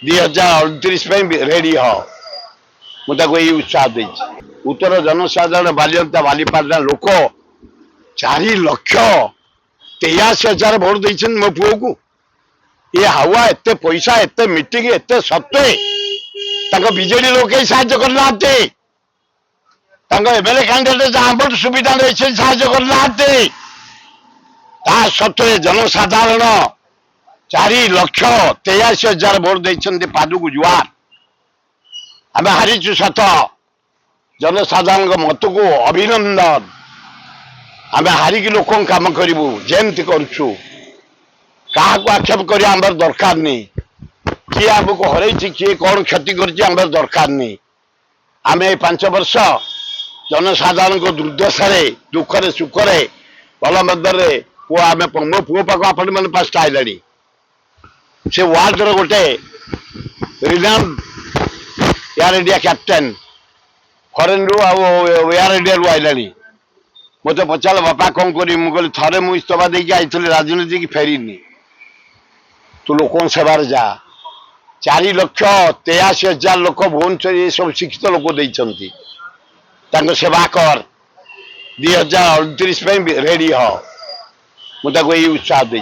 2038 ready हो मुझे उत्साह दे उत्तर जनसाधारण बालियंता बालीपाड़ा लोक 4,83,000 भोट देते मो पुओ को ये हावा एत पैसा एत मीटिंग एत सत्वे बीजेडी लोग साहय करना एमएलए कैंडिडेट जहां भोट सुविधा नहीं साहय करना सत्वे जनसाधारण 4,83,000 भोट देते पादुक जुआर आम हारीचु सत जनसाधारण मत को अभिनंदन आम हारिकी लोक कम करूँ जमती करुचु क्या आक्षेप कर दरकार नहीं किए आमको हर किए कौन क्षति कर दरकार नहीं आम 5 वर्ष जनसाधारण को दुर्दशा दुखरे सुखरे भल मदे आम मो पुओ पाक आपण मैंने पास आइला से वार्ड रोटे रिनाउंड एयर इंडिया कैप्टेन फरेन रु एयर इंडिया रु आइला मत पचार बापा कौन करी मुझे थे मुझे इस्तफा देकी आई राजनीति की फेरीनी तू लोक सेवार जा 4,83,000 लोक भुवनेश्वर ये सब शिक्षित लोक देते सेवा कर 2038 रेडी हो मुझे उत्साह दे।